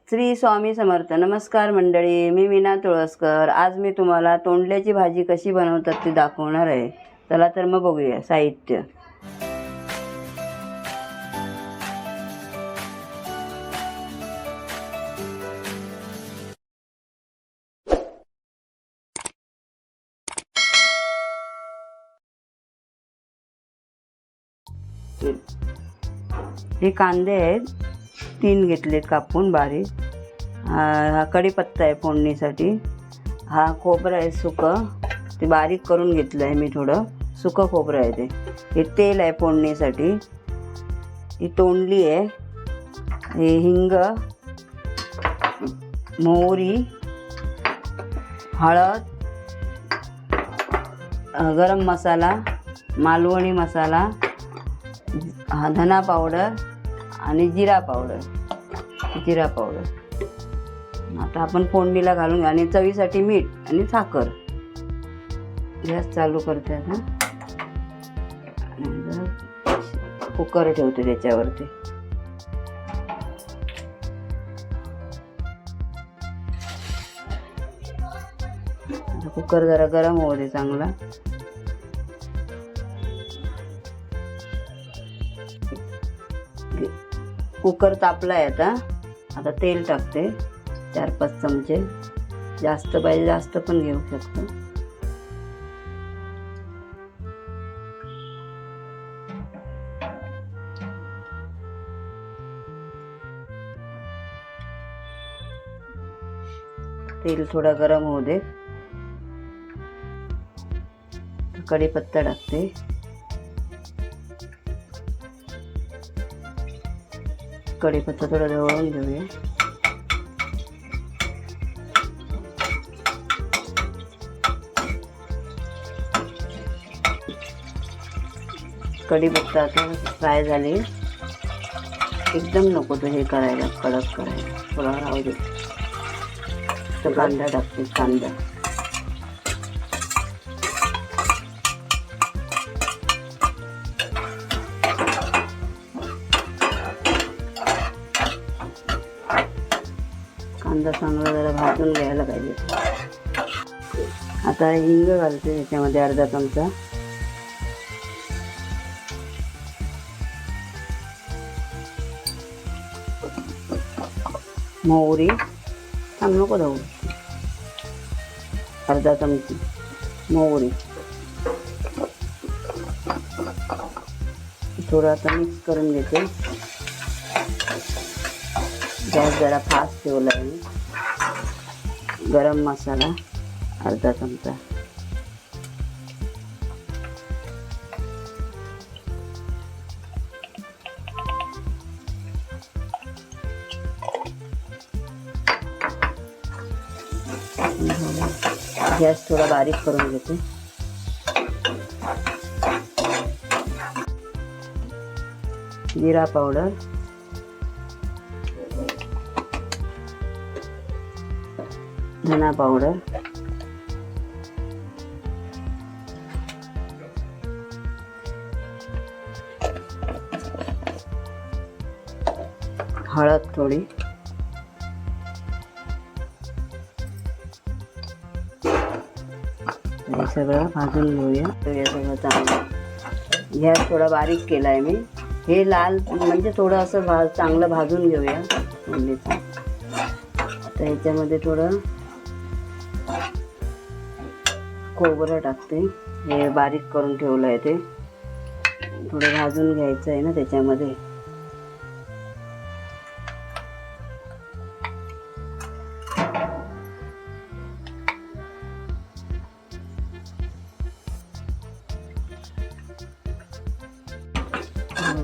श्री स्वामी समर्थ. नमस्कार मंडळी, मी मीना तुळसकर. आज मी तुम्हाला तोंडल्याची भाजी कशी बनवतात ती दाखवणार आहे. चला तर मग बघूया. साहित्य: हे कांदे आहेत, 3 घेतलेत कापून बारीक. हा कढीपत्ता आहे फोडणीसाठी. हा खोबरं आहे सुकं, ते बारीक करून घेतलं आहे मी. थोडं सुकं खोबरं आहे ते. हे तेल आहे फोडणीसाठी. ही तोंडली आहे. हे हिंग, मोहरी, हळद, गरम मसाला, मालवणी मसाला, धना पावडर आणि जिरा पावडर. आता आपण फोडणीला घालून आणि चवीसाठी मीठ आणि साखर. गॅस चालू करते आता. कुकर ठेवते त्याच्यावरती. कुकर जरा गरम होऊ दे चांगला. कुकर तापलाय आता तेल टाकते. 4-5 चमचे. जास्त पाहिजे जास्त पण घेऊ शकतो. तेल थोडा गरम होऊ दे. कढीपत्ता टाकते. कढीपत्ता थोडा ढवळून घेऊया. कढीपत्ता आता फ्राय झाली. एकदम नको तो हे करायला, कडक करायला. थोडा राहू दे. तर कांदा टाकते. कांदा चांगला जरा भाजून घ्यायला पाहिजे. आता हिंग घालते त्याच्यामध्ये अर्धा चमचा. मोहरी नको जाऊ. अर्धा चमची मोहरी. थोडं आता मिक्स करून घेते. गॅस जरा फास्ट ठेवला आहे. गरम मसाला अर्धा चमचा. गॅस थोडा बारीक करून घेते. जिरा पावडर, धना पावडर, हळद थोडी, हे सगळं भाजून घेऊया. हे सगळं चांगलं. गॅस थोडा बारीक केला आहे मी. हे लाल म्हणजे थोडं असं चांगलं भाजून घेऊया फोडणीचं. आता ह्याच्यामध्ये थोडं खोबरं टाकते. हे बारीक करून ठेवलं आहे ते. थोडं भाजून घ्यायचं आहे ना त्याच्यामध्ये.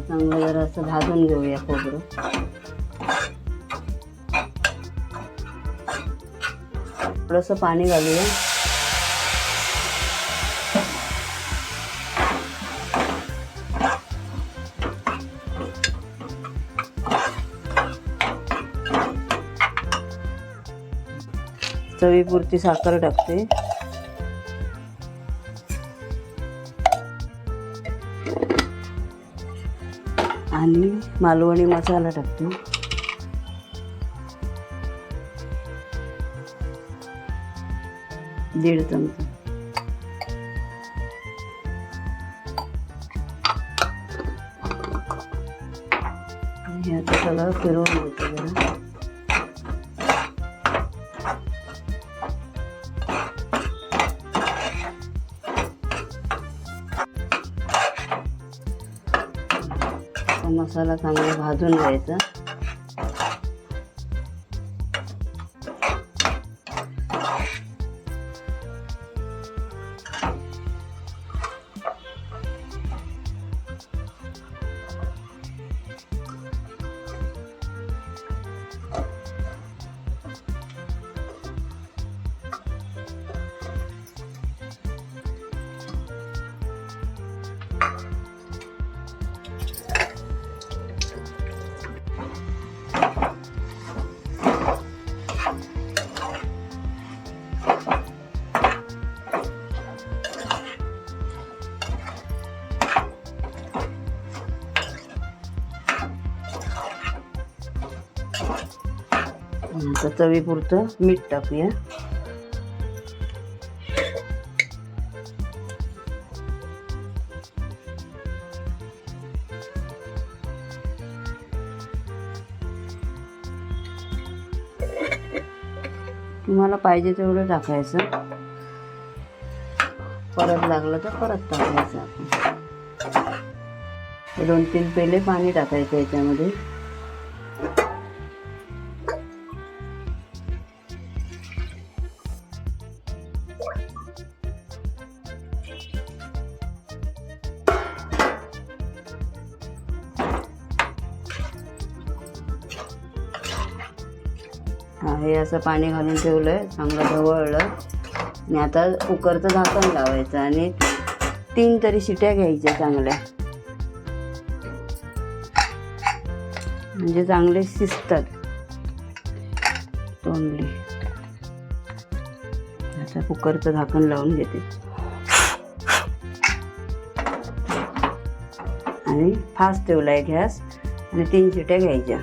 चांगलं जरा असं भाजून घेऊया खोबरं. थोडंसं पाणी घालूया. चवीपुरती साखर टाकते. आणि मालवणी मसाला टाकते. 1.5 चमचा. आणि हे आता सगळं फिरवून घ्यायचं जरा. मसाला चांगला भाजून घ्यायचा. आता चवीपुरतं मीठ टाकूया. तुम्हाला पाहिजे तेवढं टाकायचं. परत लागलं तर परत टाकायचं. आपण 2-3 पेले पाणी टाकायचं याच्यामध्ये. हे असं पाणी घालून ठेवलंय, चांगलं ढवळलं. आणि आता कुकरचं झाकण लावायचं आणि 3 तरी शिट्या घ्यायच्या चांगल्या, म्हणजे चांगले शिजतात तोंडली. आता कुकरचं झाकण लावून घेते आणि फास्ट ठेवलाय गॅस आणि 3 शिट्या घ्यायच्या.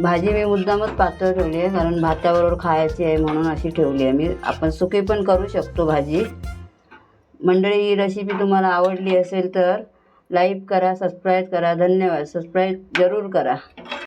भाजी मी मुद्दामच पातळ ठेवली आहे, कारण भाताबरोबर खायची आहे म्हणून अशी ठेवली आहे मी. आपण सुकी पण करू शकतो भाजी. मंडळी, ही रेसिपी तुम्हाला आवडली असेल तर लाईक करा, सबस्क्राईब करा. धन्यवाद. सबस्क्राईब जरूर करा.